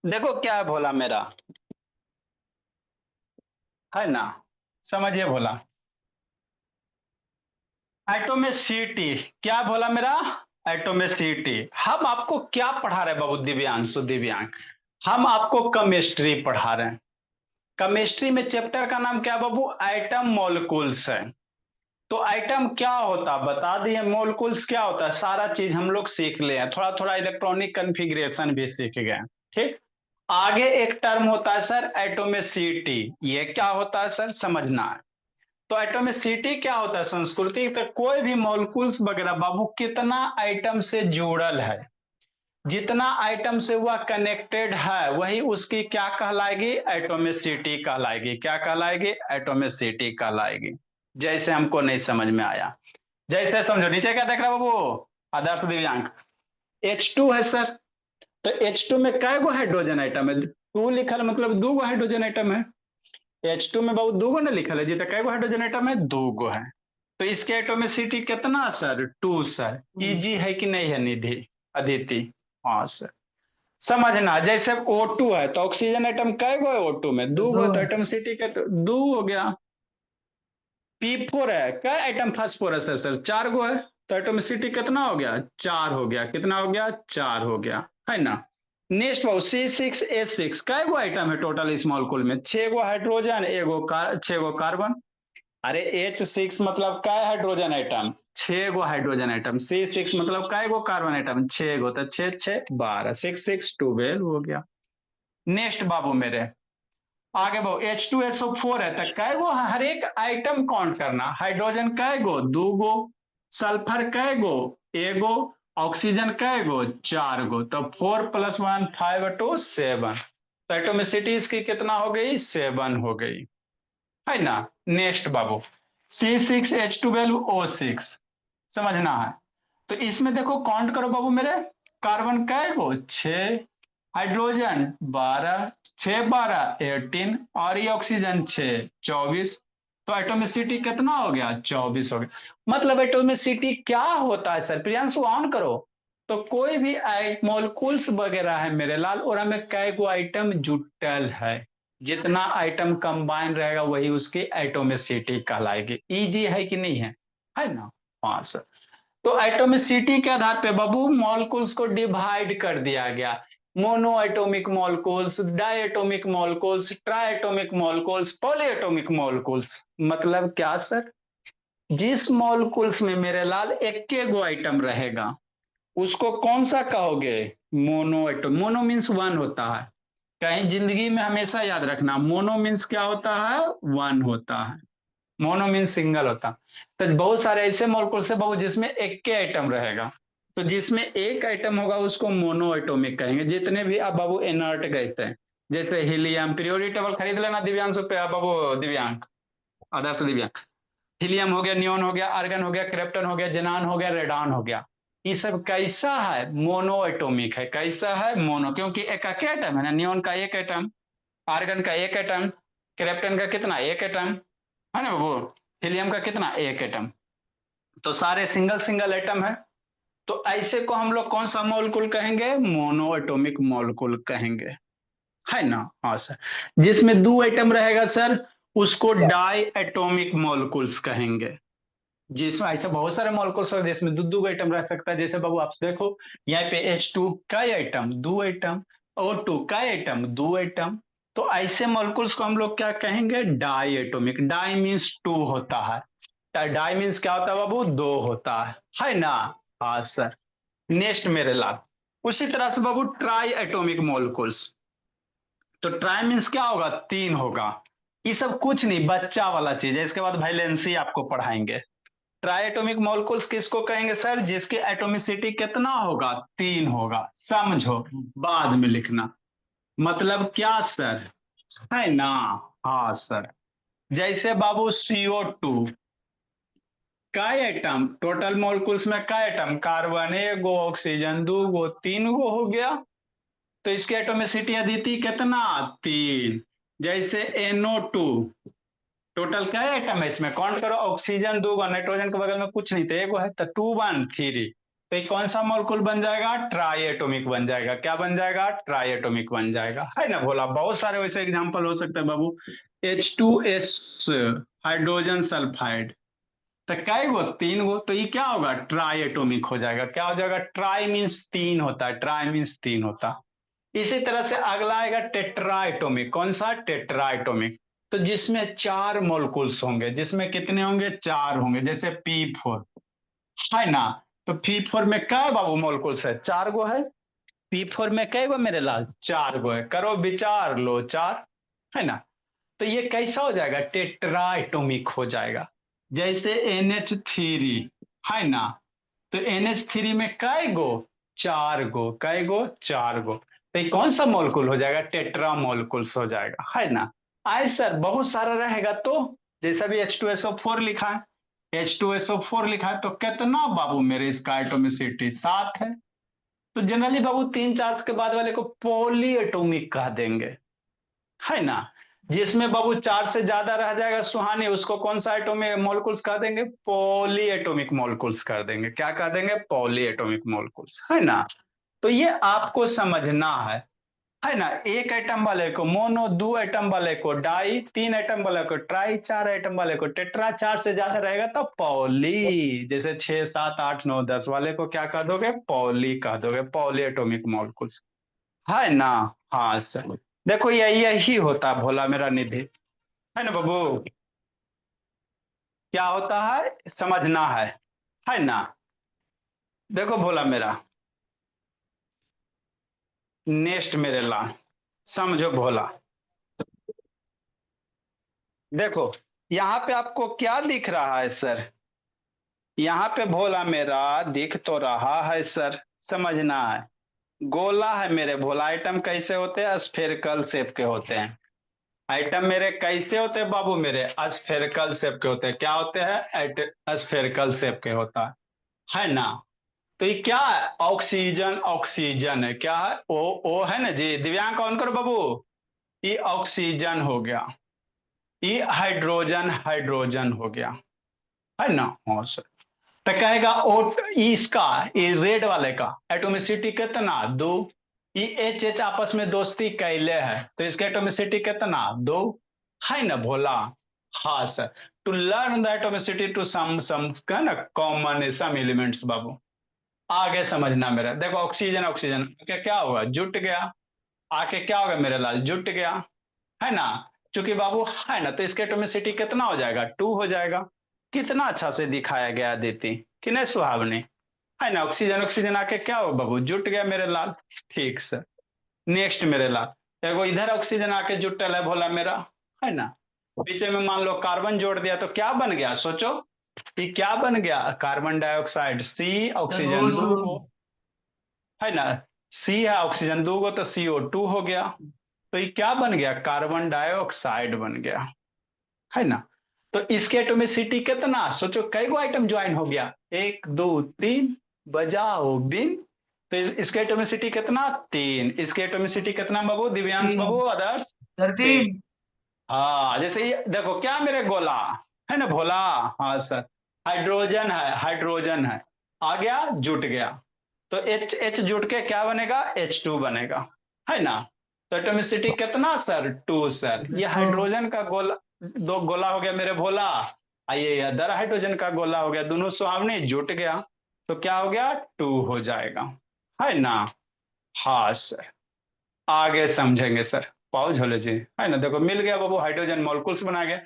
देखो क्या है भोला मेरा, है ना। समझिए भोला, एटोमिसिटी। क्या बोला मेरा? एटोमिसिटी। हम आपको क्या पढ़ा रहे हैं बाबू? दिव्यांशु दिव्यांग, हम आपको केमिस्ट्री पढ़ा रहे हैं। केमिस्ट्री में चैप्टर का नाम क्या है बाबू? एटम मॉलिक्यूल्स है। तो एटम क्या होता है बता दिए, मॉलिक्यूल्स क्या होता है, सारा चीज हम लोग सीख ले हैं, थोड़ा थोड़ा इलेक्ट्रॉनिक कन्फिग्रेशन भी सीख गए हैं। ठीक। आगे एक टर्म होता है सर एटोमिसिटी। ये क्या होता है सर, समझना है। तो एटॉमिसिटी क्या होता है संस्कृति, तो कोई भी मॉलिक्यूल्स वगैरह बाबू कितना आइटम से जुड़ल है, जितना आइटम से वह कनेक्टेड है वही उसकी क्या कहलाएगी? एटॉमिसिटी कहलाएगी। क्या कहलाएगी? एटॉमिसिटी कहलाएगी। जैसे हमको नहीं समझ में आया, जैसे समझो। नीचे क्या देख रहा है बाबू? आदर्श दिव्यांग, H2 है सर। तो H2 में कै गो हाइड्रोजन आइटम है? टू लिखल मतलब दो गो हाइड्रोजन आइटम है। H2 में बहुत दो गो ना लिखल है जी, तो कै गो हाइड्रोजन आइटम है? दो गो है। तो इसके एटोमिसिटी कितना सर? To sir. इजी है कि नहीं है निधि, अदिति? हाँ सर। समझना, जैसे O2 है तो ऑक्सीजन आइटम कै गो है O2 में? दो गो दो है, तो है। एटोमिसिटी के तो दो हो गया। P4 है, क्या आइटम फास्फोरस है सर? चार गो है, तो एटोमिसिटी कितना हो गया? चार हो गया। कितना हो गया? चार हो गया, है ना। नेक्स्ट भाव C6H6, कै गो आइटम है टोटल इस मॉलिक्यूल में? छह गो हाइड्रोजन, छह गो कार्बन। अरे H6 मतलब क्या हाइड्रोजन आइटम? छह गो हाइड्रोजन आइटम। C6 मतलब क्या गो कार्बन आइटम? छह गो। तो छह छह 12, सिक्स सिक्स 12 हो गया। नेक्स्ट बाबू मेरे, आगे बाबू H2SO4 है, तो कै गो हर एक आइटम काउंट करना। हाइड्रोजन कै गो? दो गो। सल्फर कै गो? एगो। ऑक्सीजन कै गो? चार गो। तो 4 + 1 5 टू 7। तो एटोमिसिटी इसकी कितना हो गई? 7 हो गई, है ना। नेक्स्ट बाबू, C6H12O6, समझना है। तो इसमें देखो काउंट करो बाबू मेरे, कार्बन कै गो? छह। हाइड्रोजन 12, छह 12 18, और ये ऑक्सीजन छह 24। तो एटोमिसिटी कितना हो गया? 24 हो गया। मतलब एटोमिसिटी क्या होता है सर? प्रियांशु ऑन करो। तो कोई भी मॉलिक्यूल्स वगैरह है मेरे लाल, और में कै गो आइटम जुटल है, जितना आइटम कंबाइन रहेगा वही उसकी एटोमिसिटी कहलाएगी। इजी है कि नहीं है ना। हाँ सर। तो एटोमिसिटी के आधार पे बाबू मॉलिक्यूल्स को डिवाइड कर दिया गया। Mono atomic molecules, diatomic molecules, ट्राइएटोमिक molecules, polyatomic molecules. मतलब क्या सर? जिस मॉलिक्यूल्स में मेरे लाल एक गो आइटम रहेगा उसको कौन सा कहोगे? Mono atom. Mono means one होता है। कहीं जिंदगी में हमेशा याद रखना, मोनो मीन्स क्या होता है? वन होता है। मोनो मीन्स सिंगल होता। तो बहुत सारे ऐसे मॉलिक्यूल्स है बाबू जिसमें एक के आइटम रहेगा, तो जिसमें एक आइटम होगा उसको मोनो एटोमिक कहेंगे। जितने भी अब बाबू इनर्ट कहते हैं, जैसे हीलियम, पीरियोडिक टेबल खरीद लेना दिव्यांग पे बाबू, दिव्यांग, आदर्श दिव्यांग। हीलियम हो गया, नियोन हो गया, आर्गन हो गया, क्रिप्टन हो गया, जेनान हो गया, रेडॉन हो गया। ये सब कैसा है? मोनो एटोमिक है। कैसा है? मोनो, क्योंकि एक का क्या एटम है ना, नियोन का एक एटम, आर्गन का एक एटम, क्रिप्टन का कितना? एक एटम, है ना बाबू। हीलियम का कितना? एक एटम। तो सारे सिंगल सिंगल एटम है। तो ऐसे को हम लोग कौन सा मॉलिक्यूल कहेंगे? मोनो एटोमिक मॉलिक्यूल कहेंगे, है ना। हाँ सर। जिसमें दो एटम रहेगा सर उसको डाई एटोमिक मॉलिक्यूल्स कहेंगे। जिसमें ऐसे बहुत सारे मॉलिक्यूल्स हैं जिसमें दो दो आइटम रह सकता है। जैसे बाबू आप देखो यहाँ पे H2 का आइटम दो आइटम, O2 का आइटम दो आइटम। तो ऐसे मॉलिक्यूल्स को हम लोग क्या कहेंगे? Diatomic. Di means two होता है। डाई मीन्स क्या होता है बाबू? दो होता है ना। हाँ सर। नेक्स्ट मेरे लाल, उसी तरह से बाबू ट्राई एटोमिक मॉलिक्यूल्स। तो ट्राई मीन्स क्या होगा? तीन होगा। ये सब कुछ नहीं, बच्चा वाला चीज है। इसके बाद वैलेंसी आपको पढ़ाएंगे। ट्राइएटोमिक मॉलिक्यूल्स किसको कहेंगे सर? जिसकी एटोमिसिटी कितना होगा? तीन होगा। समझो, बाद में लिखना। मतलब क्या सर, है ना। हाँ सर। जैसे बाबू CO2 का एटम, टोटल मॉलिक्यूल्स में का एटम? कार्बन एगो, ऑक्सीजन दो गो, तीन गो हो गया। तो इसकी एटोमिसिटी अदिति कितना? तीन। जैसे NO2, टोटल क्या आइटम है इसमें? काउंट करो। ऑक्सीजन दो गो, नाइट्रोजन के बगल में कुछ नहीं तो एगो है, तो 2 1 3। तो ये कौन सा मॉलिक्यूल बन जाएगा? ट्राई एटॉमिक बन जाएगा। क्या बन जाएगा? ट्राई एटॉमिक बन जाएगा, है ना भोला। बहुत सारे वैसे एग्जांपल हो सकते हैं बाबू। H2S हाइड्रोजन सल्फाइड, तो कै गो? 3 गो, तो ये क्या होगा? ट्राई एटॉमिक हो जाएगा। क्या हो जाएगा? ट्राई मीन्स 3 होता है, ट्राई मीन्स 3 होता है। इसी तरह से अगला आएगा टेट्रा एटॉमिक। कौन सा? Tetra atomic. तो जिसमें 4 मोलकुल्स होंगे। जिसमें कितने होंगे? 4 होंगे। जैसे P4, है ना। तो P4 में कै बाबू मोलकुल्स है? 4 गो है। P4 में कै गो मेरे लाल? 4 गो है। करो विचार, लो 4, है ना। तो ये कैसा हो जाएगा? टेट्रा एटॉमिक हो जाएगा। जैसे NH3, है ना। तो NH3 में कै गो? 4 गो। कै गो? 4 गो। तो ये कौन सा मोलकुल हो जाएगा? टेट्रा मोलकुल्स हो जाएगा, है ना। आए सर बहुत सारा रहेगा तो, जैसा भी H2SO4 लिखा है, H2SO4 लिखा है, तो कितना बाबू मेरे इसका एटोमिसिटी? 7 है। तो जनरली बाबू 3 चार्ज के बाद वाले को पॉली एटोमिक कह देंगे, है ना। जिसमें बाबू 4 से ज्यादा रह जाएगा सुहानी, उसको कौन सा एटोमिक मोलकुल्स कह देंगे? पॉली एटोमिक मोलकुल्स कर देंगे। क्या कह देंगे? पॉली एटोमिक मोलकुल्स, है ना। तो ये आपको समझना है ना। एक एटम वाले को मोनो, 2 एटम वाले को डाई, 3 एटम वाले को ट्राई, 4 एटम वाले को टेट्रा, 4 से ज्यादा रहेगा तो पॉली। जैसे 6, 7, 8, 9, 10 वाले को क्या कह दोगे? पॉली कह दोगे, पॉली एटोमिक मोलकुल्स, है ना। हाँ सर, देखो यही होता है भोला मेरा निधि, है ना बाबू। क्या होता है समझना है ना। देखो भोला मेरा, नेक्स्ट मेरे ला, समझो भोला। देखो यहाँ पे आपको क्या दिख रहा है सर? यहाँ पे भोला मेरा दिख तो रहा है सर, समझना है। गोला है मेरे भोला। आइटम कैसे होते हैं? स्फेरिकल शेप के होते हैं। आइटम मेरे कैसे होते हैं बाबू? मेरे स्फेरिकल शेप के होते हैं। क्या होते हैं? स्फेरिकल शेप के होता है ना। तो ये क्या है? ऑक्सीजन, ऑक्सीजन है। क्या है? ओ है ना जी। दिव्यांग ऑन करो बाबू। ये ऑक्सीजन हो गया। ये हाइड्रोजन, हाइड्रोजन हो गया, है ना। हाँ सर। तो कहेगा ओ, इसका, ये रेड वाले का एटोमिसिटी कितना? 2। ये H आपस में दोस्ती कैले है, तो इसका एटोमिसिटी कितना? 2, है ना भोला। हाँ sir. To learn the atomicity to some ना कॉमन सम एलिमेंट्स बाबू। आगे समझना मेरा। देखो ऑक्सीजन, ऑक्सीजन क्या क्या होगा? जुट गया। आके क्या होगा मेरे लाल? जुट गया, है ना। चूंकि बाबू है ना, तो इसके एटोमिसिटी कितना हो जाएगा? 2 हो जाएगा। कितना अच्छा से दिखाया गया देती कि नहीं सुहावनी, है ना। ऑक्सीजन, ऑक्सीजन आके क्या हो बाबू? जुट गया मेरे लाल। ठीक सर। नेक्स्ट मेरे लाल, एगो इधर ऑक्सीजन आके जुटल है भोला मेरा, है ना। पीछे में मान लो कार्बन जोड़ दिया तो क्या बन गया? सोचो कि क्या बन गया? Carbon dioxide. सी सर वो ऑक्सीजन 2 गो, है ना। सी है ऑक्सीजन 2 गो, तो CO2 हो गया। तो ये क्या बन गया? कार्बन डाइऑक्साइड बन गया, है ना। तो इसके एटोमिसिटी कितना? सोचो कई गो आइटम ज्वाइन हो गया? 1, 2, 3, बजाओ बिन। तो इसके एटोमिसिटी कितना? 3। इसके एटोमिसिटी कितना बाबू? दिव्यांश बाबू, 3। अदर्स? सर 3। 3। हाँ, जैसे ये देखो क्या मेरे गोला, है ना भोला। हाँ सर। हाइड्रोजन है, हाइड्रोजन है, आ गया, जुट गया। तो एच एच जुट के क्या बनेगा? H2 बनेगा, है ना। तो एटोमिसिटी कितना सर? 2 सर। सर ये 2। हाइड्रोजन का गोला, 2 गोला हो गया मेरे भोला। आइए अदर हाइड्रोजन का गोला हो गया, दोनों सुहावनी जुट गया। तो क्या हो गया? 2 हो जाएगा, है ना। हाँ सर। आगे समझेंगे सर। पाउज होले जी, है ना। देखो मिल गया बाबू, हाइड्रोजन मॉलिक्यूल्स बना गया।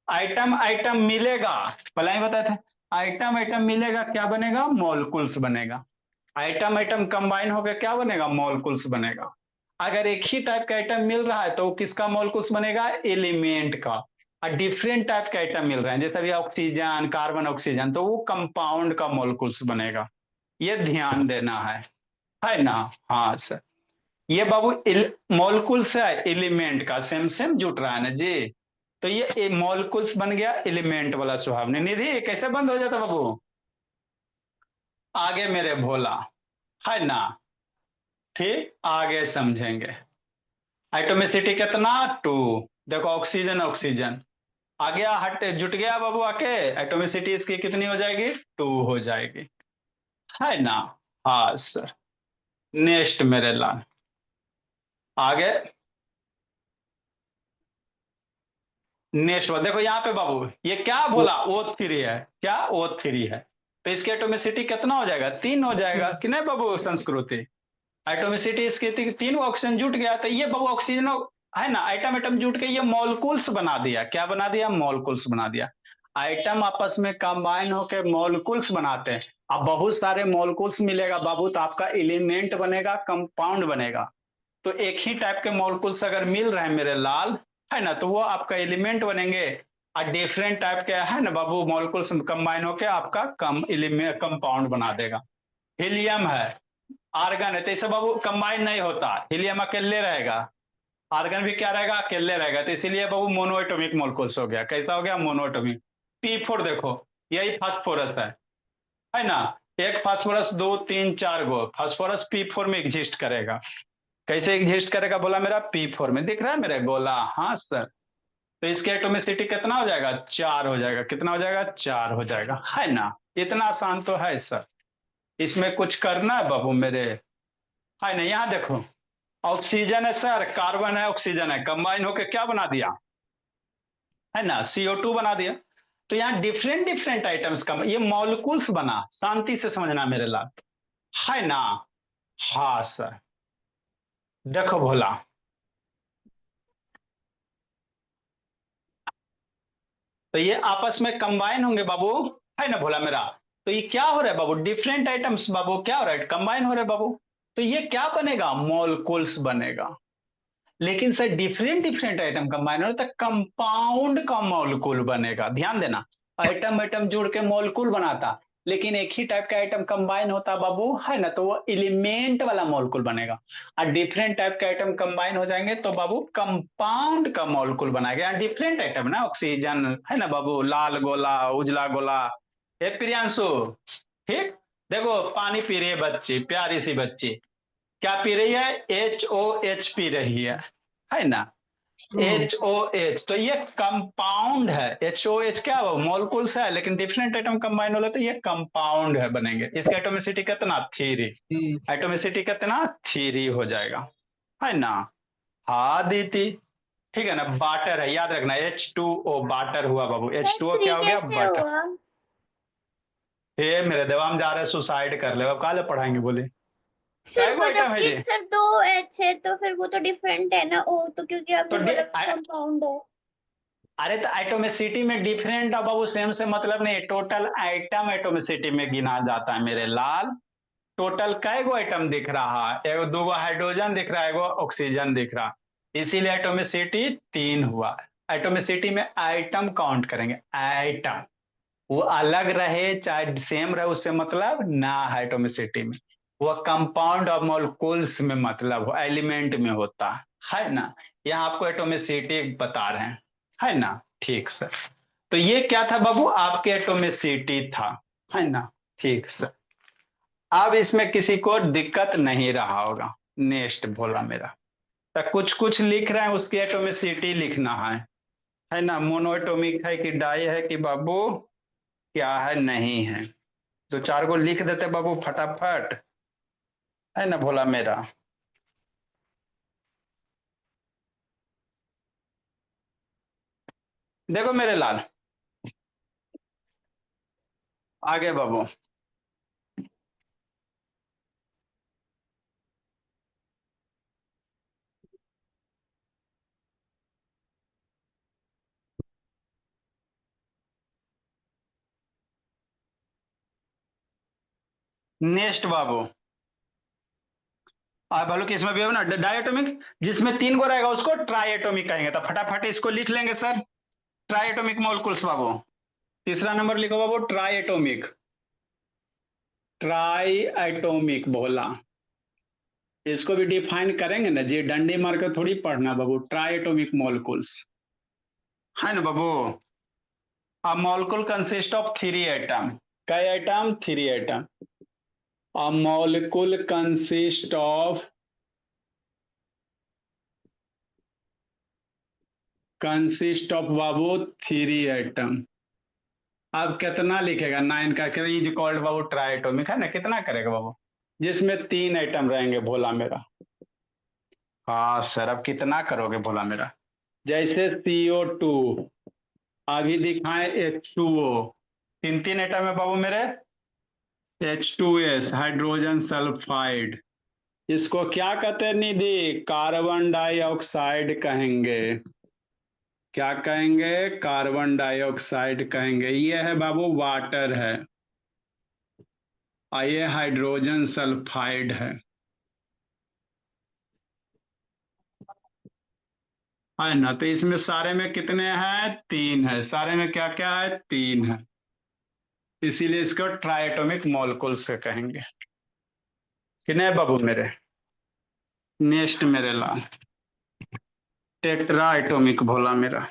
आइटम आइटम मिलेगा, पहले ही बताए थे। आइटम आइटम मिलेगा, क्या बनेगा? मॉलिक्यूल्स बनेगा। आइटम आइटम कंबाइन होकर क्या बनेगा? मॉलिक्यूल्स बनेगा। अगर एक ही टाइप का आइटम मिल रहा है तो वो किसका मॉलिक्यूल्स बनेगा? एलिमेंट का। और डिफरेंट टाइप का आइटम मिल रहा है, जैसे अभी ऑक्सीजन, कार्बन, ऑक्सीजन, तो वो कंपाउंड का मॉलिक्यूल्स बनेगा। ये ध्यान देना है ना। हाँ सर। ये बाबू मॉलिक्यूल्स है एलिमेंट का, सेम सेम जुट रहा है ना जी। तो ये मॉलिक्यूल्स बन गया एलिमेंट वाला सुहावनी। निधि ये कैसे बंद हो जाता बाबू? आगे मेरे भोला, है ना। ठीक, आगे समझेंगे। एटोमिसिटी कितना? 2। देखो ऑक्सीजन, ऑक्सीजन आ गया, हट जुट गया बाबू आके। एटोमिसिटी इसकी कितनी हो जाएगी? 2 हो जाएगी, है ना। हाँ सर। नेक्स्ट मेरे लाल, आगे। नेक्स्ट देखो यहाँ पे बाबू, ये क्या बोला, O3 है, क्या O3 है, तो इसकी एटोमिसिटी कितना हो जाएगा, 3 हो जाएगा कि नहीं बाबू संस्कृति। एटोमिसिटी इसकी 3 ऑक्सीजन जुट गया, तो ये बाबू ऑक्सीजन है ना, आइटम आइटम जुट के ये मॉलिक्यूल्स बना दिया, क्या बना दिया, मॉलिक्यूल्स बना दिया। आइटम आपस में कंबाइन होकर मॉलिक्यूल्स बनाते हैं। अब बहुत सारे मॉलिक्यूल्स मिलेगा बाबू, तो आपका एलिमेंट बनेगा, कंपाउंड बनेगा। तो एक ही टाइप के मॉलिक्यूल्स अगर मिल रहे हैं मेरे लाल, है ना, तो वो आपका एलिमेंट बनेंगे। और डिफरेंट टाइप के है ना बाबू मॉलिक्यूल्स कंबाइन होकर आपका कंपाउंड बना देगा। हीलियम है, आर्गन है, तो इसे बाबू कंबाइन नहीं होता, हीलियम अकेले रहेगा। आर्गन भी क्या रहेगा, अकेले रहेगा, तो इसीलिए बाबू मोनोएटॉमिक मॉलिक्यूल्स हो गया, कैसा हो गया, मोनोएटॉमिक। P4 देखो, यही फास्फोरस है ना, एक फास्फोरस 2 3 4 गो फास्फोरस P4 में एग्जिस्ट करेगा। कैसे एग्जिस्ट करेगा बोला मेरा, P4 में, दिख रहा है मेरे गोला, हाँ सर। तो इसकी एटोमिसिटी कितना हो जाएगा, 4 हो जाएगा, कितना हो जाएगा, 4 हो जाएगा, है ना। इतना आसान तो है सर, इसमें कुछ करना है बाबू मेरे, है ना। यहाँ देखो, ऑक्सीजन है सर, कार्बन है, ऑक्सीजन है, कंबाइन होके क्या बना दिया, है ना, CO2 बना दिया। तो यहाँ डिफरेंट डिफरेंट आइटम्स का ये मॉलिक्यूल्स बना, शांति से समझना मेरे लाल, है ना। हाँ सर, देखो भोला, तो ये आपस में कंबाइन होंगे बाबू, है ना भोला मेरा। तो ये क्या हो रहा है बाबू, डिफरेंट आइटम्स बाबू क्या हो रहा है, कंबाइन हो रहे हैं बाबू। तो ये क्या बनेगा, मॉलिक्यूल्स बनेगा। लेकिन sir different different item combine हो रहे तो कंपाउंड का मॉलिक्यूल बनेगा, ध्यान देना। आइटम आइटम जोड़ के मॉलिक्यूल बनाता, लेकिन एक ही टाइप का आइटम कंबाइन होता बाबू, है ना, तो वो एलिमेंट वाला मॉलिक्यूल बनेगा। और डिफरेंट टाइप के आइटम कंबाइन हो जाएंगे तो बाबू कंपाउंड का मॉलिक्यूल बनाएगा। डिफरेंट आइटम ना, ऑक्सीजन है ना बाबू, लाल गोला, उजला गोला। हे प्रियांशु, ठीक। देखो पानी पी रही है बच्ची, प्यारी सी बच्ची, क्या पी रही है, HOH पी रही है ना। HOH, तो ये कंपाउंड है। HOH क्या हो, मॉलिक्यूल्स है, लेकिन डिफरेंट आइटम कंबाइन हो तो ये कंपाउंड है बनेंगे। इसका एटोमिसिटी कितना, 3। एटोमिसिटी कितना, 3 हो जाएगा, है ना। हाँ दीदी, ठीक है ना। वाटर है, याद रखना, H2O वाटर हुआ बाबू, H2O थ्री क्या हो गया, कैसे वाटर। हुआ? हे मेरे देवाम जा रहे सुसाइड कर ले, अब काले पढ़ाएंगे बोले, सर क्या वो आइटम है जबकि जी। सर दो एच है तो फिर वो तो डिफरेंट है ना, ओ तो क्योंकि तो आपने बोला वो कंपाउंड है। अरे तो एटोमिसिटी में डिफरेंट है बाबू, सेम से मतलब नहीं, टोटल आइटम एटोमिसिटी में गिना जाता है मेरे लाल। टोटल कै गो आइटम दिख रहा है, एगो दूगो हाइड्रोजन दिख रहा है, एगो ऑक्सीजन दिख रहा है, इसीलिए एटोमिसिटी 3 हुआ। एटोमिसिटी में आइटम काउंट करेंगे, आइटम वो अलग रहे चाहे सेम रहे उससे मतलब ना है एटोमिसिटी में। वो कंपाउंड और मॉलिक्यूल्स में मतलब हो, एलिमेंट में होता है ना। यहाँ आपको एटोमिसिटी बता रहे हैं, है ना। ठीक सर, तो ये क्या था बाबू, आपके एटोमिसिटी था, है ना। ठीक सर, अब इसमें किसी को दिक्कत नहीं रहा होगा। नेक्स्ट बोला मेरा, तो कुछ कुछ लिख रहे हैं, उसकी एटोमिसिटी लिखना है ना। मोनोएटोमिक है कि डाई है कि बाबू क्या है, नहीं है। दो चार को लिख देते बाबू फटाफट, है ना भोला मेरा। देखो मेरे लाल, आगे बाबू। नेक्स्ट बाबू, आप बोलो कि इसमें भी हो ना डायटोमिक, जिसमें 3 गो रहेगा उसको ट्राइएटोमिक कहेंगे, तो फटाफट इसको लिख लेंगे सर। ट्राइएटोमिक मॉलिक्यूल्स बाबू, तीसरा नंबर लिखो बाबू, ट्राइएटोमिक। ट्राइएटोमिक बोला, इसको भी डिफाइन करेंगे ना जी, डंडी मार के थोड़ी पढ़ना बाबू, ट्राइएटोमिक मॉलिक्यूल्स, है ना बाबू। A molecule consists of 3 atom, कई item, 3 item. A molecule consists of Babu 3 item. अब कितना लिखेगा, 9 का, इज कॉल्ड बाबू ट्राइएटोमिक, है ना, कितना करेगा बाबू, जिसमें 3 आइटम रहेंगे भोला मेरा। हाँ सर, अब कितना करोगे भोला मेरा? जैसे CO2, अभी दिखाएं H2O, 3 आइटम है बाबू मेरे। H2S, hydrogen sulphide. इसको क्या कहते हैं निधि? कार्बन डाइऑक्साइड कहेंगे। क्या कहेंगे? कार्बन डाइऑक्साइड कहेंगे। ये है बाबू वाटर है, और ये हाइड्रोजन सल्फाइड है ना? तो इसमें सारे में कितने हैं? 3 है। सारे में क्या क्या है? 3 है। इसीलिए इसको ट्राइएटॉमिक मॉलिक्यूल से कहेंगे। कितने बाबू मेरे? नेक्स्ट मेरे लाल, टेट्रा एटॉमिक भोला मेरा।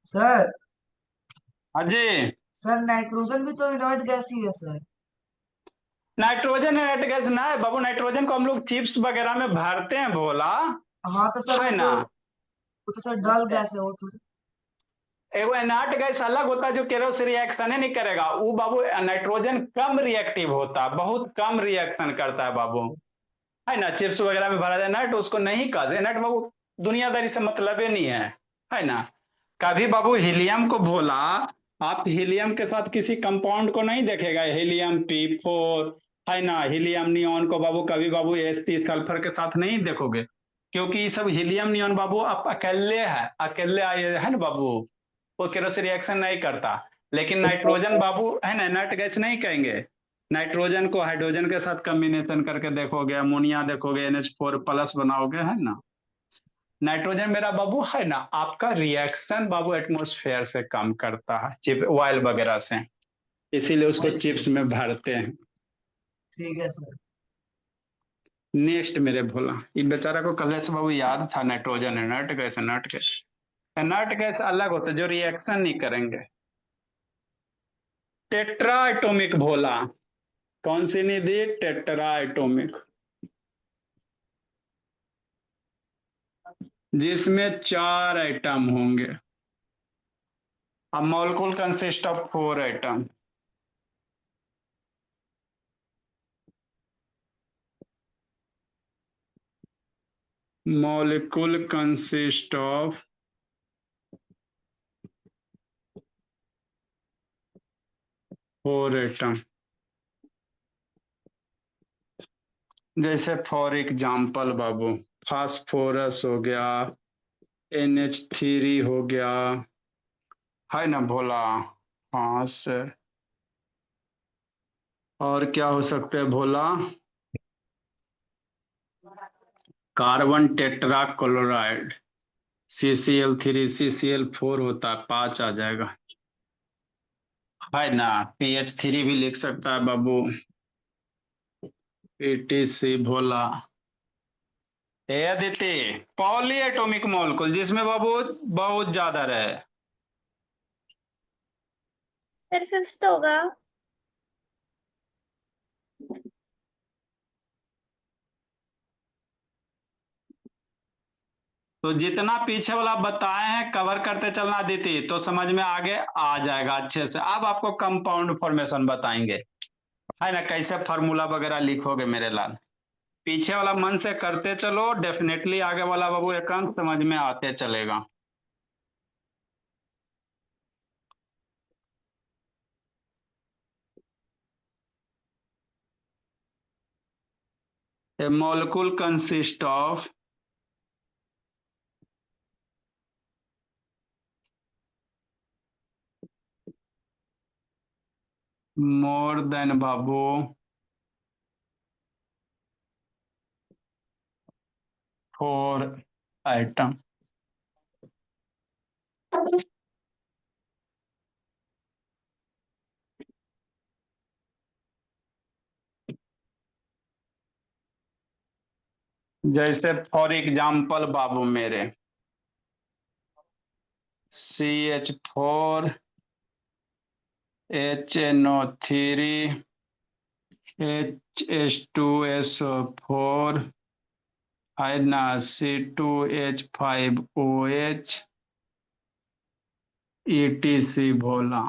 सर। हाँ जी। सर नाइट्रोजन भी तो इनर्ट गैस ही है सर। नाइट्रोजन इनर्ट गैस ना है बाबू, नाइट्रोजन को हम लोग चिप्स वगैरह में भरते हैं भोला, हाँ तो सर है ना? वो तो सर डल गैस है वो तो। एगो इनर्ट गैस अलग होता है जो केरो से रिएक्शन ही नहीं करेगा वो बाबू। नाइट्रोजन कम रिएक्टिव होता है, बहुत कम रिएक्शन करता है बाबू, है ना? चिप्स वगैरह में भरा जाए नट, उसको नहीं कहा नट बाबू, दुनियादारी से मतलब ही नहीं है ना? कभी बाबू हीलियम को भोला, आप हीलियम के साथ किसी कंपाउंड को नहीं देखेगा, हीलियम P4, है ना? हीलियम नियॉन को बाबू कभी बाबू Sp सल्फर के साथ नहीं देखोगे, क्योंकि ये सब हीलियम नियॉन बाबू आप अकेले है, अकेले आए है ना बाबू, वो केरो से रिएक्शन नहीं करता। लेकिन नाइट्रोजन बाबू है ना, नट गैस नहीं कहेंगे। नाइट्रोजन को हाइड्रोजन के साथ कॉम्बिनेशन करके देखोगे, अमोनिया देखोगे, NH4+ बनाओगे, है ना? नाइट्रोजन मेरा बाबू है ना, आपका रिएक्शन बाबू एटमॉस्फेयर से कम करता है, चिप ऑयल वगैरह से, इसीलिए उसको वही चिप्स सर। में भरते हैं। ठीक है सर। नेक्स्ट मेरे भोला, ये बेचारा को कल से बाबू याद था, nitrogen inert gas, inert gas, inert gas अलग होता है जो रिएक्शन नहीं करेंगे। टेट्रा एटॉमिक भोला, कौन सी निधि? टेट्रा एटॉमिक, जिसमें 4 आइटम होंगे। अब molecule consist of 4 item. Molecule consist of 4 atom. जैसे फॉर एग्जाम्पल बाबू, फास्फोरस हो गया, NH3 हो गया, है ना भोला? हाँ सर। और क्या हो सकते हैं भोला? Carbon tetra chloride, CCl3, CCl4 होता है, 5 आ जाएगा, है ना? PH3 भी लिख सकता है बाबू, ETC भोला। ए अदिति, पॉली एटॉमिक मॉलिक्यूल जिसमें बाबू बहुत ज्यादा रहे। सर फिफ्थ होगा। तो जितना पीछे वाला बताए हैं कवर करते चलना देती तो समझ में आगे आ जाएगा अच्छे से। अब आपको कंपाउंड फॉर्मेशन बताएंगे, है ना? कैसे फार्मूला वगैरह लिखोगे मेरे लाल, पीछे वाला मन से करते चलो, डेफिनेटली आगे वाला बाबू एकांत समझ में आते चलेगा। A molecule consist of more than बाबू 4 आइटम। जैसे फॉर एग्जाम्पल बाबू मेरे, CH4, HNO3, H2SO4 है ना, C2H5OH, ETC बोला।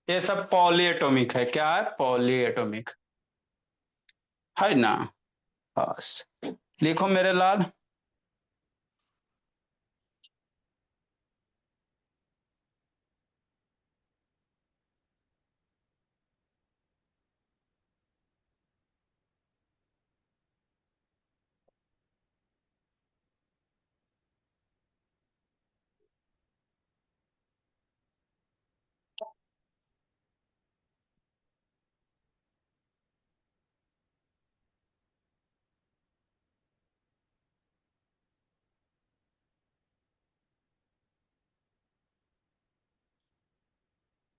ये सब पॉलीएटॉमिक है, क्या है? पॉलीएटॉमिक है ना। बस लिखो मेरे लाल।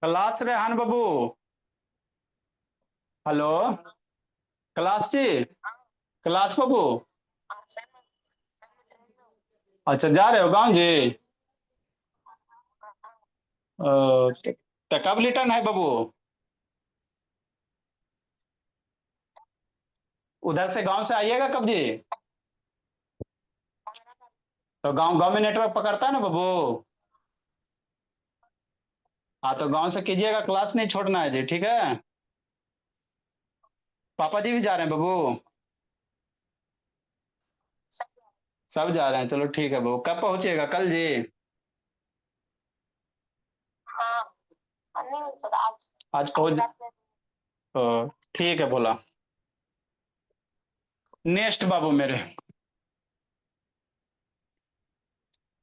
क्लास रेहान बाबू, हेलो। क्लास जी, क्लास बाबू। अच्छा, जा रहे हो गांव जी? तो कब रिटर्न है बाबू? उधर से गांव से आइएगा कब जी? तो गांव गांव में नेटवर्क पकड़ता है ना बाबू? हाँ, तो गांव से कीजिएगा, क्लास नहीं छोड़ना है जी, ठीक है? पापा जी भी जा रहे हैं बाबू? सब जा रहे हैं, चलो ठीक है बाबू। कब पहुंचिएगा, कल जी? आज पहुंच। ठीक है बोला। नेक्स्ट बाबू मेरे,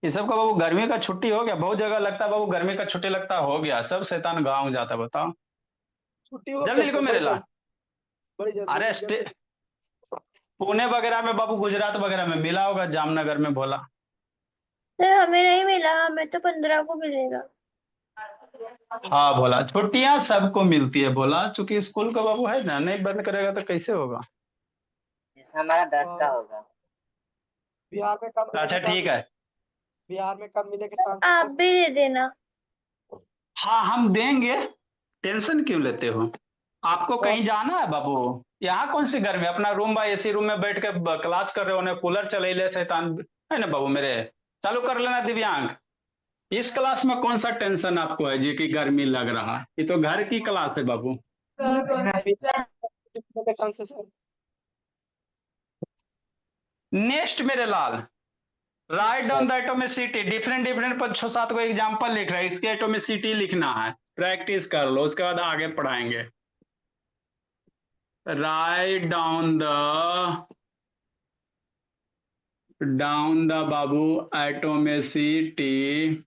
ये सब का बाबू गर्मी का छुट्टी हो गया? बहुत जगह लगता है बाबू गर्मी का छुट्टी लगता है, हो गया, सब शैतान गाँव जाता है, बताओ। छुट्टी हो जल्दी गया लिखो सर, मेरे ला। बड़ी जल्दी अरे मिल गया सर। पुणे वगैरह में बाबू, गुजरात वगैरह में मिला होगा, जामनगर में बोला। सर हमें नहीं मिला, हमें तो 15 को मिलेगा। हाँ बोला, छुट्टियां सबको मिलती है बोला, चूंकि स्कूल का बाबू है ना, नहीं बंद करेगा तो कैसे होगा। हमारा डर का और होगा। बिहार में कब मिलने अच्छा के ठीक चांस, है। बिहार में कब मिलने के चांस है आप सर? भी दे देना। हाँ हम देंगे, टेंशन क्यों लेते हो? आपको और कहीं जाना है बाबू? यहाँ कौन सी गर्मी, अपना रूम बा एसी रूम में बैठ के क्लास कर रहे हो, उन्हें कूलर चले ले शैतान, है ना बाबू मेरे? चालू कर लेना दिव्यांग। इस क्लास में कौन सा टेंशन आपको है जी कि गर्मी लग रहा है? ये तो घर की क्लास है बाबू। मिलने के चांस है सर? नेक्स्ट मेरे लाल, write down the atomicity, different different पर 6-7 को एग्जांपल लिख रहे हैं, इसके एटोमिसिटी लिखना है, प्रैक्टिस कर लो, उसके बाद आगे पढ़ाएंगे। Right down the Babu atomicity,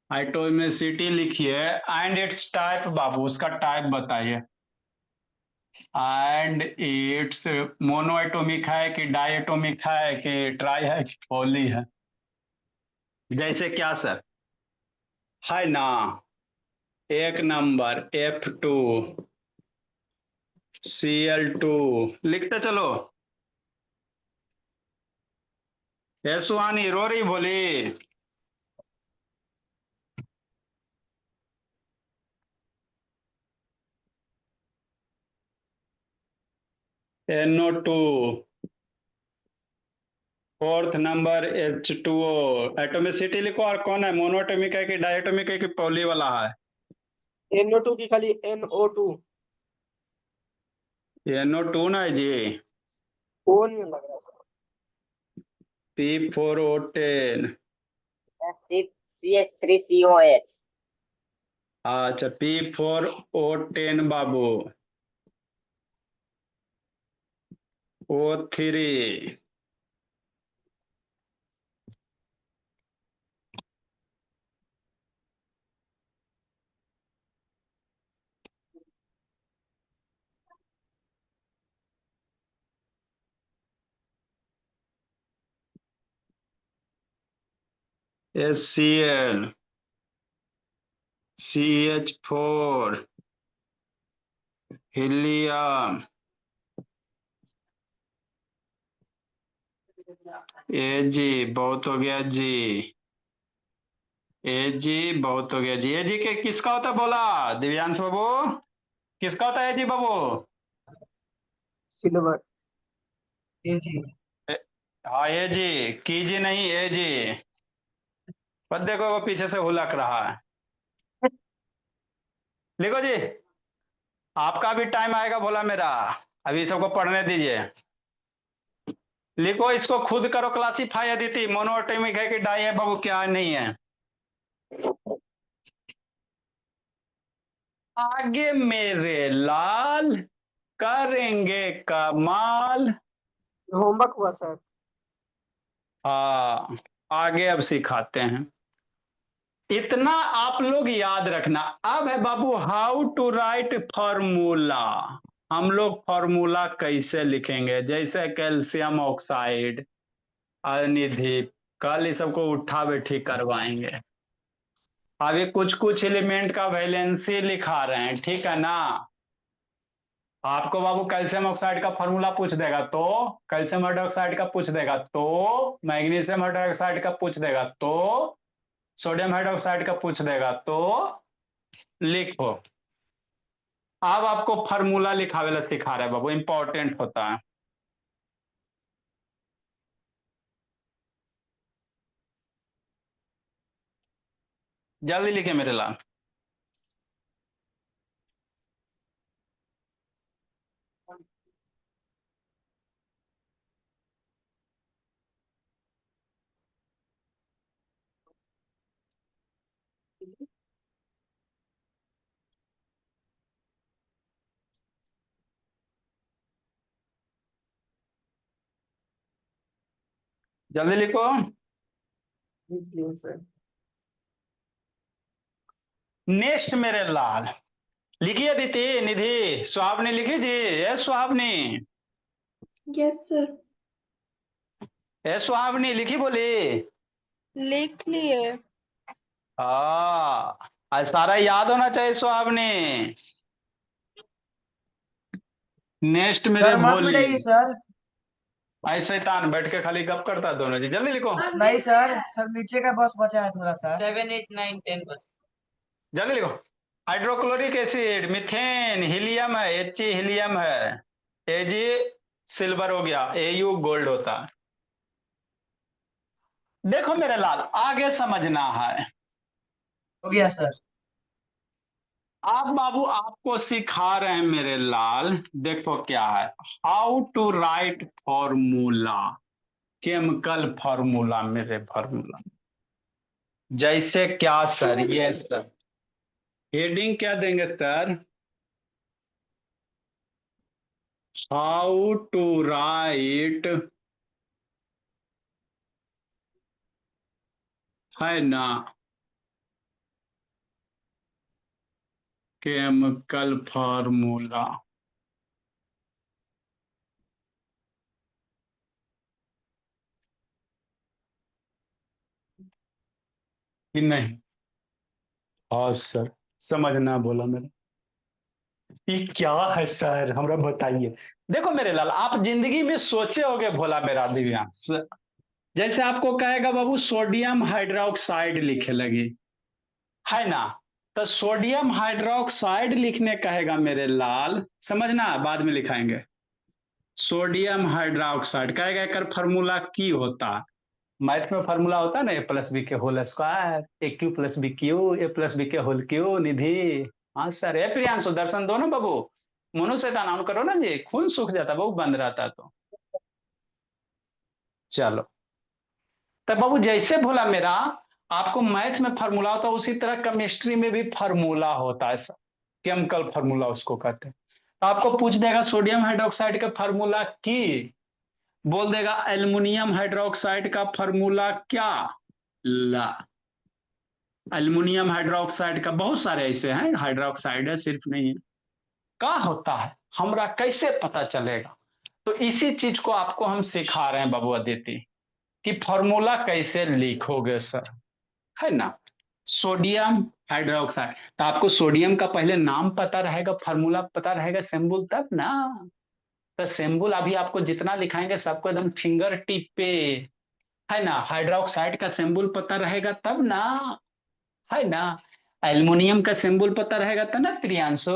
atomicity लिखिए एंड इट्स टाइप बाबू, उसका टाइप बताइए। एंड इट्स मोनो एटोमिक है कि डाई एटोमिक है कि ट्राई है कि पॉली है? जैसे क्या सर, है ना। एक नंबर F2 Cl2, लिखते चलो। ये सुहानी रो रही बोली। NO2, fourth number H2O। Atomicity लिखो, और कौन है, मोनोएटोमिक है कि डायटोमिक है कि पॉली वाला है? NO2 की खाली NO2। NO2 ना जी। वो नहीं लग रहा सर। P4O10। CH3COH। अच्छा, P4O10 बाबू। O3। HCl, CH4, हीलियम, ए जी बहुत हो गया जी। एजी बहुत हो गया जी। एजी के किसका होता है बोला दिव्यांश बाबू, किसका होता है एजी बाबू? सिल्वर। एजी। हाँ एजी, कीजी नहीं एजी। पर देखो वो पीछे से हुलक रहा है। लिखो जी, आपका भी टाइम आएगा बोला मेरा, अभी सबको पढ़ने दीजिए। लिखो इसको खुद करो क्लासीफाई, अदिति मोनोएटॉमिक है कि डाई है बाबू, क्या नहीं है। आगे मेरे लाल करेंगे कमाल। होमवर्क हुआ सर। हाँ आगे अब सिखाते हैं, इतना आप लोग याद रखना। अब है बाबू हाउ टू राइट फॉर्मूला। हम लोग फॉर्मूला कैसे लिखेंगे, जैसे कैल्शियम ऑक्साइड, अनिधि, कल इस सबको उठा बैठी करवाएंगे। अभी कुछ कुछ एलिमेंट का वैलेंसी लिखा रहे हैं, ठीक है ना। आपको बाबू कैल्शियम ऑक्साइड का फॉर्मूला पूछ देगा तो, कैल्शियम हाइड्रोक्साइड का पूछ देगा तो, मैग्नीशियम हाइड्रोक्साइड का पूछ देगा तो, सोडियम हाइड्रोक्साइड का पूछ देगा तो लिखो। अब आपको फॉर्मूला लिखावेला सिखा रहे हैं बाबू, इंपॉर्टेंट होता है। जल्दी लिखे मेरे लाल। जल्दी लिखो। लिख लिया सर। नेक्स्ट मेरे लाल, लिखिए दीदी, निधि, सुहावनी लिखी जी। ए सुहावनी, यस सर। ए सुहावनी लिखी बोली। लिख लिए। हाँ आज सारा याद होना चाहिए सुहावनी। नेक्स्ट मेरे सर मत भोली, पिटाइए सर। ऐसे शैतान बैठ के खाली गप करता है दोनों जी। जल्दी लिखो, नहीं सर, सर नीचे का बस बचा है थोड़ा सा। 7, 8, 9, 10 बस। जल्दी लिखो। हाइड्रोक्लोरिक एसिड, मीथेन, हीलियम है, एच हीलियम है, एजी सिल्वर हो गया, एयू गोल्ड होता है। देखो मेरे लाल आगे समझना है। हो गया सर। आप बाबू आपको सिखा रहे हैं मेरे लाल, देखो क्या है, how to write formula, chemical formula मेरे फॉर्मूला। जैसे क्या सर, ये सर हेडिंग क्या देंगे सर, हाउ टू राइट, है ना, केमिकल फॉर्मूला। कि नहीं? हाँ सर, समझना बोला मेरा, ये क्या है सर हमरा बताइए। देखो मेरे लाल आप जिंदगी में सोचे होगे भोला मेरा दिव्यांश, जैसे आपको कहेगा बाबू सोडियम हाइड्रोक्साइड लिखे लगी, है ना, तो सोडियम हाइड्रोक्साइड लिखने कहेगा मेरे लाल, समझना बाद में लिखाएंगे। सोडियम हाइड्रोक्साइड कहेगा एक फॉर्मूला की होता, मैथ में फॉर्मूला होता है ना, ए प्लस बी के होल स्क्वायर, ए क्यू प्लस बी क्यू, ए प्लस बी के होल क्यू। निधि, हाँ सर, ए प्रियांशु दर्शन दो ना बाबू, मोनू से नाम करो ना जी, खून सूख जाता बाबू बंद रहता तो। चलो तो बाबू जैसे बोला मेरा, आपको मैथ में फार्मूला होता है उसी तरह केमिस्ट्री में भी फार्मूला होता है सर, केमिकल फार्मूला उसको कहते हैं। तो आपको पूछ देगा सोडियम हाइड्रोक्साइड का फार्मूला की, बोल देगा एल्युमिनियम हाइड्रोक्साइड का फार्मूला क्या, ला, एल्युमिनियम हाइड्रोक्साइड का बहुत सारे ऐसे हैं हाइड्रोक्साइड है, सिर्फ नहीं है, क्या होता है हमरा कैसे पता चलेगा। तो इसी चीज को आपको हम सिखा रहे हैं बाबू अदिति, कि फॉर्मूला कैसे लिखोगे सर, है ना। सोडियम हाइड्रोक्साइड, तो आपको सोडियम का पहले नाम पता रहेगा, फॉर्मूला पता रहेगा, सिंबल तब ना। तो सिंबल अभी आपको जितना लिखाएंगे सबको एकदम फिंगर टिप पे, है ना। हाइड्रोक्साइड का सिंबल पता रहेगा तब ना, है ना। एल्युमिनियम का सिंबल पता रहेगा तब ना प्रियांशु,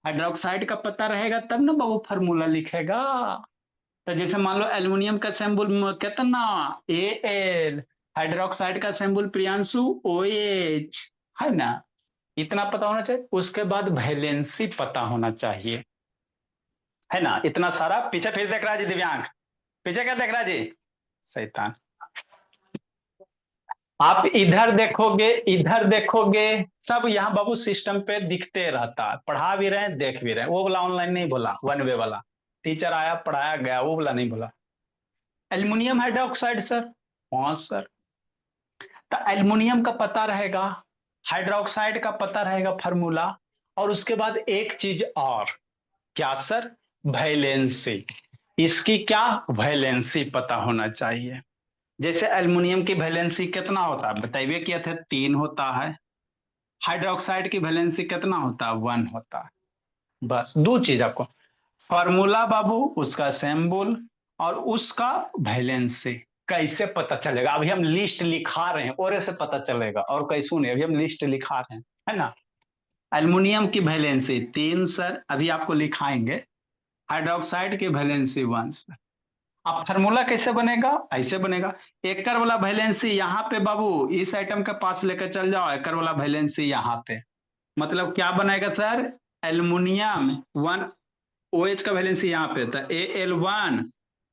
हाइड्रोक्साइड का पता रहेगा तब ना बाबू फार्मूला लिखेगा। तो जैसे मान लो एल्युमिनियम का सिंबल कितना, एल, हाइड्रोक्साइड का सिंबल प्रियांशु ओ एच, है ना। इतना पता होना चाहिए। उसके बाद वैलेंसी पता होना चाहिए, है ना। इतना सारा पीछे फिर देख रहा है जी दिव्यांग, पीछे क्या देख रहा है जी शैतान। आप इधर देखोगे इधर देखोगे, सब यहाँ बाबू सिस्टम पे दिखते रहता है, पढ़ा भी रहे हैं देख भी रहे हैं। वो वाला ऑनलाइन नहीं बोला, वन वे वाला, टीचर आया पढ़ाया गया, वो वाला नहीं बोला। एल्युमिनियम हाइड्रोक्साइड सर, हाँ सर। तो एल्युमिनियम का पता रहेगा, हाइड्रोक्साइड का पता रहेगा फार्मूला, और उसके बाद एक चीज और, क्या सर, वैलेंसी। इसकी क्या वैलेंसी पता होना चाहिए। जैसे एल्युमिनियम की वैलेंसी कितना होता है बताइए, किया थे 3 होता है। हाइड्रोक्साइड की वैलेंसी कितना होता है 1 होता है। बस दो चीज आपको, फॉर्मूला बाबू, उसका सिंबल और उसका वैलेंसी। कैसे पता चलेगा, अभी हम लिस्ट लिखा रहे हैं और ऐसे पता चलेगा, और कैसे नहीं, अभी हम लिस्ट लिखा रहे हैं, है ना। एल्युमिनियम की वैलेंसी 3 सर, अभी आपको लिखाएंगे। हाइड्रोक्साइड की वैलेंसी 1 सर। अब फार्मूला कैसे बनेगा, ऐसे बनेगा, एकर वाला वैलेंसी यहाँ पे बाबू इस आइटम के पास लेकर चल जाओ, एकर वाला वैलेंसी यहाँ पे, मतलब क्या बनाएगा सर, एल्युमिनियम 1, ओ एच का वैलेंसी यहाँ पे था Al1,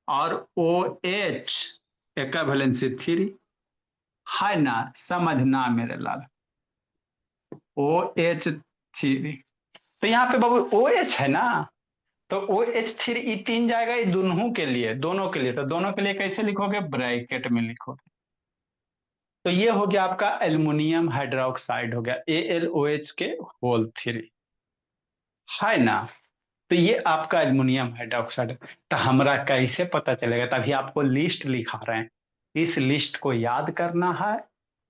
और ओ एच एक का वैलेंसी 3, है ना। समझना मेरे लाल, ओ एच 3, तो यहाँ पे बाबू ओ एच है ना, तो ओ एच 3 ई 3 जाएगा, ये दोनों के लिए, दोनों के लिए, तो दोनों के लिए कैसे लिखोगे, ब्रैकेट में लिखोगे। तो ये हो गया आपका एल्युमिनियम हाइड्रोक्साइड, हो गया AlOH के होल 3, है ना। तो ये आपका एल्युमिनियम हाइड्रोक्साइड। तो हमारा कैसे पता चलेगा, तभी आपको लिस्ट लिखा रहे हैं, इस लिस्ट को याद करना है,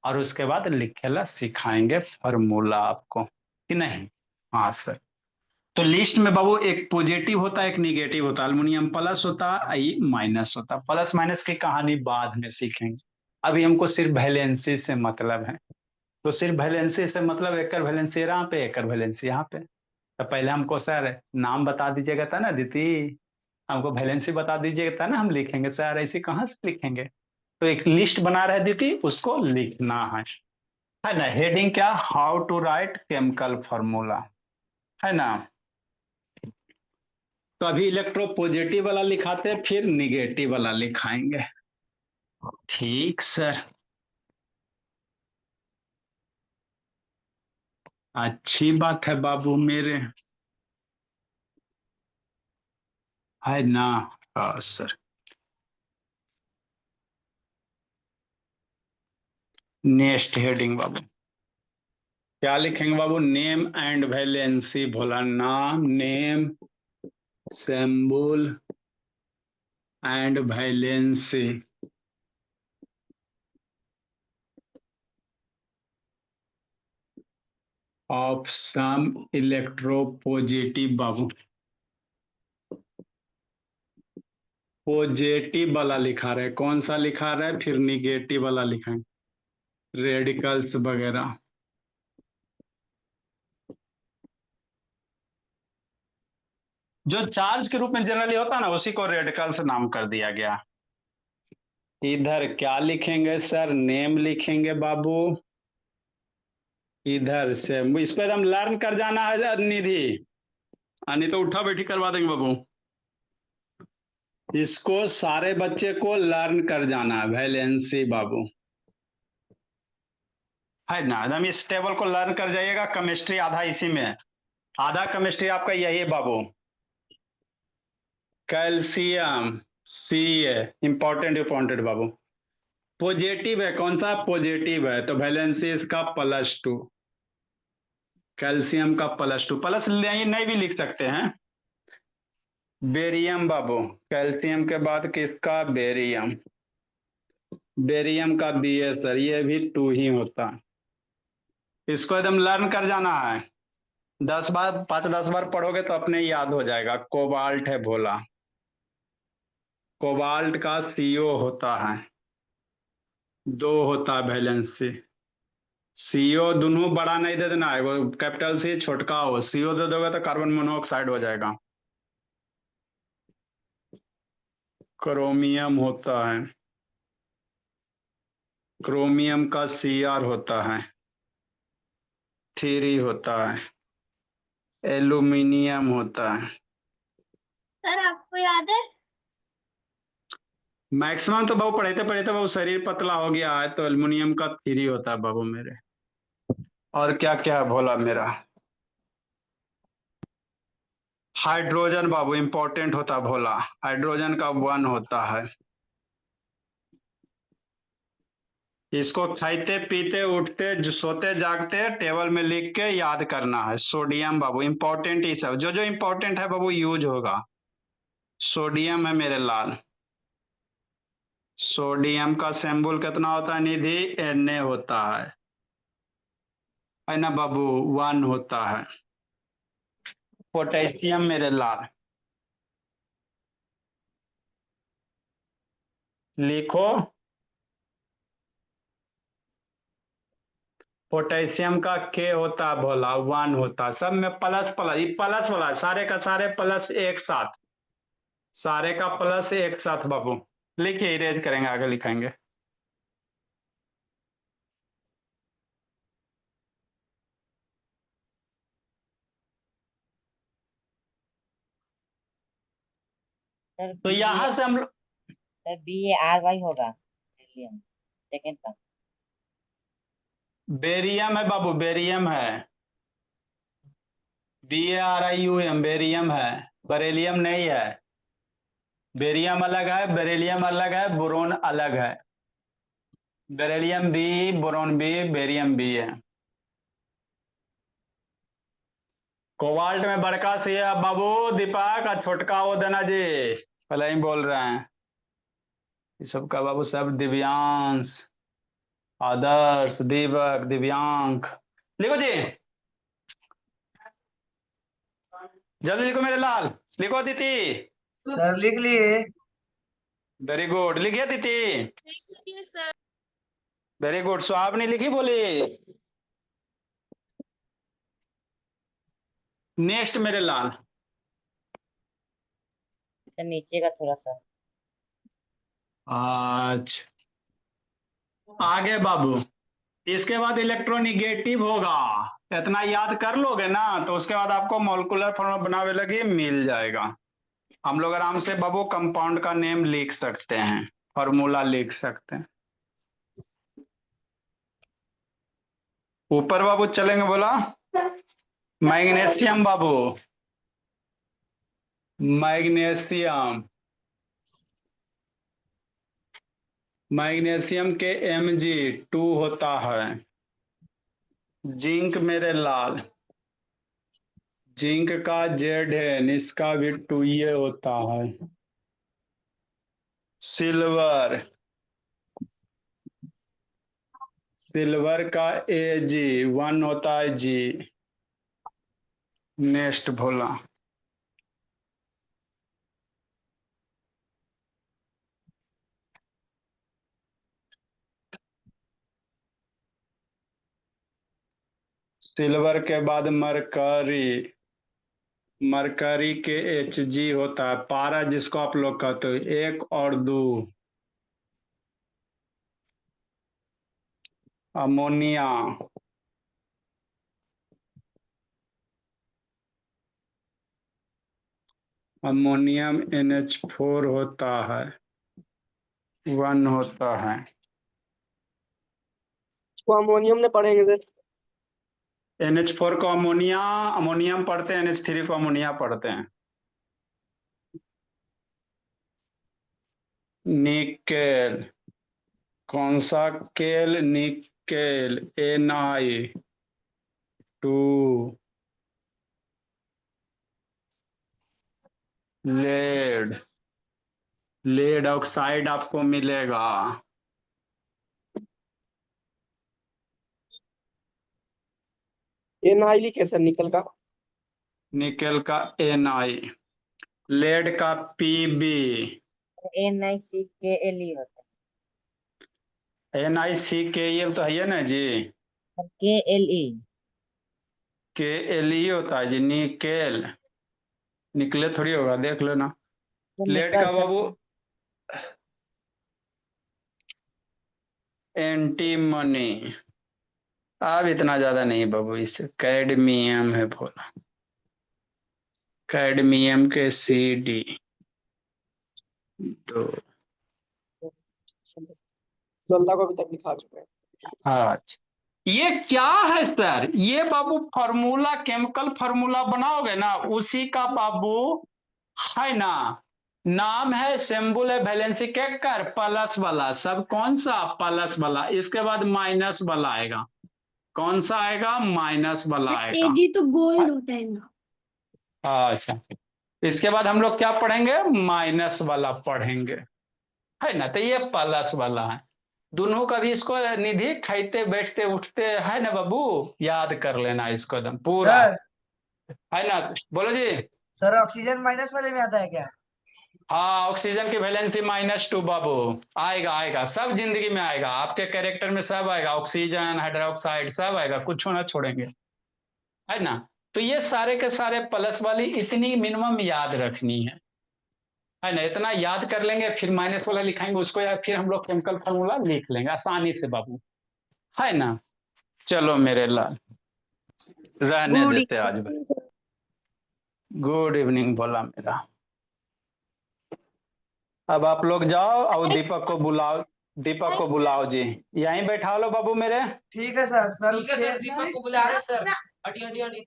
और उसके बाद लिखेला सिखाएंगे फॉर्मूला आपको, कि नहीं। हाँ सर। तो लिस्ट में बाबू एक पॉजिटिव होता है एक निगेटिव होता है, एल्युमिनियम प्लस होता है, आई माइनस होता है। प्लस माइनस की कहानी बाद में सीखेंगे, अभी हमको सिर्फ वैलेंसी से मतलब है। तो सिर्फ वैलेंसी से मतलब, एक वैलेंसी यहाँ पे, एक वैलेंसी यहाँ पे। तो पहले हमको सर नाम बता दीजिएगा था ना दीदी, हमको वैलेंसी बता दीजिएगा था ना, हम लिखेंगे सर, ऐसे कहाँ से लिखेंगे। तो एक लिस्ट बना रहे दीदी, उसको लिखना है ना। हेडिंग क्या, how to write chemical formula, है ना। तो अभी इलेक्ट्रोपॉजिटिव वाला लिखाते हैं, फिर निगेटिव वाला लिखाएंगे। ठीक सर, अच्छी बात है बाबू मेरे, है ना। हाँ सर। नेक्स्ट हेडिंग बाबू क्या लिखेंगे बाबू, नेम एंड वैलेंसी, बोला नाम, name, symbol and valency of some electropositive बाबू। पॉजिटिव वाला लिखा रहे, कौन सा लिखा रहा है, फिर निगेटिव वाला लिखाएंगे, रेडिकल्स वगैरह। जो चार्ज के रूप में जनरली होता है ना, उसी को रेडिकल्स नाम कर दिया गया। इधर क्या लिखेंगे सर, नेम लिखेंगे बाबू, इधर से इस पर हम लर्न कर जाना है निधि, नहीं तो उठा बैठी करवा देंगे बाबू। इसको सारे बच्चे को लर्न कर जाना है, वैलेंसी बाबू, है ना। एकदम इस टेबल को लर्न कर जाइएगा, केमिस्ट्री आधा इसी में है, आधा केमिस्ट्री आपका यही है बाबू। कैल्शियम सी है, इंपॉर्टेंट इंपॉर्टेंट बाबू। पॉजिटिव है, कौन सा पॉजिटिव है, तो वैलेंसी इसका +2, कैल्शियम का +2, प्लस नहीं भी लिख सकते हैं। बेरियम बाबू, कैल्शियम के बाद किसका, बेरियम, बेरियम का Bs सर, ये भी 2 ही होता है। इसको एकदम लर्न कर जाना है, 10 बार 5-10 बार पढ़ोगे तो अपने याद हो जाएगा। कोबाल्ट है भोला, कोबाल्ट का CO होता है, 2 होता है वैलेंसी, CO दोनों बड़ा नहीं दे देना है, वो कैपिटल सी छोटका हो, CO दे दोगे तो कार्बन मोनोऑक्साइड हो जाएगा। क्रोमियम होता है, क्रोमियम का Cr होता है, 3 होता है। एल्यूमिनियम होता है। सर आपको याद है? मैक्सिमम तो बाबू पढ़ते पढ़ते बाबू शरीर पतला हो गया है, तो एल्युमिनियम का 3 होता है बाबू मेरे। और क्या क्या भोला मेरा। हाइड्रोजन बाबू इंपॉर्टेंट होता है भोला, हाइड्रोजन का 1 होता है। इसको खाते पीते उठते सोते जागते टेबल में लिख के याद करना है। सोडियम बाबू इंपॉर्टेंट, ही सब जो जो इंपॉर्टेंट है बाबू यूज होगा। सोडियम है मेरे लाल। सोडियम का सिंबल कितना होता है निधि? Na होता है ना बाबू, 1 होता है। पोटेशियम मेरे लाल, लिखो। पोटेशियम का K होता है भोला, 1 होता है। सब में प्लस प्लस, ये प्लस वाला सारे का सारे प्लस एक साथ, सारे का प्लस एक साथ बाबू। लिखिए, इरेज करेंगे, आगे लिखेंगे। सर तो यहां से हम सर BARY होगा बेरिलियम, सेकंड का। बेरियम है बाबू, बेरियम है, BARIUM बेरियम है, बरेलियम नहीं है। बेरियम अलग है, बेरिलियम अलग है, बोरोन अलग है। Beryllium B, boron B, barium B है। कोबाल्ट में बड़का सी है बाबू दीपक, और छोटका वो देना जी, पहले ही बोल रहे हैं। ये सब का बाबू सब दिव्यांश, आदर्श, दीपक, दिव्यांक। लिखो जी, जल्दी लिखो मेरे लाल, लिखो दीदी। सर लिख लिए। वेरी गुड, लिखिए दीदी। सर वेरी गुड, स्वाब नहीं लिखी बोली। नेक्स्ट मेरे लाल, सर नीचे का थोड़ा सा। आज आगे बाबू, इसके बाद इलेक्ट्रोनिगेटिव होगा। इतना याद कर लोगे ना तो उसके बाद आपको मॉलिक्यूलर फॉर्मूला बनावे लगे मिल जाएगा। हम लोग आराम से बाबू कंपाउंड का नेम लिख सकते हैं, फॉर्मूला लिख सकते हैं। ऊपर बाबू चलेंगे बोला, मैग्नीशियम बाबू, मैग्नीशियम, मैग्नीशियम के Mg2 होता है। जिंक मेरे लाल, जिंक का Zn, इसका भी 2 होता है। सिल्वर, सिल्वर का Ag1 होता है जी। नेक्स्ट भोला, सिल्वर के बाद मरकरी, मरकरी के Hg होता है। पारा जिसको आप लोग कहते हो, 1 और 2। अमोनिया, अमोनियम NH4 होता है, 1 होता है। इसको अमोनियम ने पढ़ेंगे सर। NH4 को अमोनिया, अमोनियम पढ़ते हैं, NH3 को अमोनिया पढ़ते हैं। निकेल, कौन सा केल? Nickel, Na2। Lead, lead oxide आपको मिलेगा। Na लिखे सर निकल का। निकेल का Na, लेड का Pb, NiCKLe होता NiCKL तो है ना जी। KLE KLE होता है जी, निकेल। निकले थोड़ी होगा, देख लो ना। तो लेड निकल का बाबू सकता एंटीमनी। अब इतना ज्यादा नहीं बाबू, इससे कैडमियम है बोला, कैडमियम के CD तो 16 को अभी तक लिखा चुके हैं। अच्छा ये क्या है सर? ये बाबू फार्मूला, केमिकल फार्मूला बनाओगे ना, उसी का बाबू है ना। नाम है, सिंबल है वैलेंसी के कर प्लस वाला, सब कौन सा प्लस वाला, इसके बाद माइनस वाला आएगा। कौन सा आएगा? माइनस वाला आएगा। एजी तो गोल्ड होता है ना। अच्छा, इसके बाद हम लोग क्या पढ़ेंगे? माइनस वाला पढ़ेंगे, है ना। तो ये प्लस वाला है। दोनों का भी इसको निधि खाते बैठते उठते है ना बाबू, याद कर लेना इसको एकदम पूरा, सर है ना। बोलो जी। सर ऑक्सीजन माइनस वाले में आता है क्या? हाँ, ऑक्सीजन की वैलेंसी -2 बाबू। आएगा आएगा, सब जिंदगी में आएगा, आपके कैरेक्टर में सब आएगा, ऑक्सीजन हाइड्रोक्साइड सब आएगा, कुछ ना छोड़ेंगे, है ना। तो ये सारे के सारे प्लस वाली इतनी मिनिमम याद रखनी है ना। इतना याद कर लेंगे, फिर माइनस वाला लिखाएंगे उसको, या फिर हम लोग केमिकल फार्मूला लिख लेंगे आसानी से बाबू, है ना। चलो मेरे लाल, रहने गुड देते आज भाई। गुड इवनिंग बोला मेरा। अब आप लोग जाओ और दीपक को बुलाओ, दीपक को बुलाओ जी, यहीं बैठा लो बाबू मेरे। ठीक है सर। सर ठीक है सर, दीपक को बुला रहे हैं सर। हटी हटी हटी।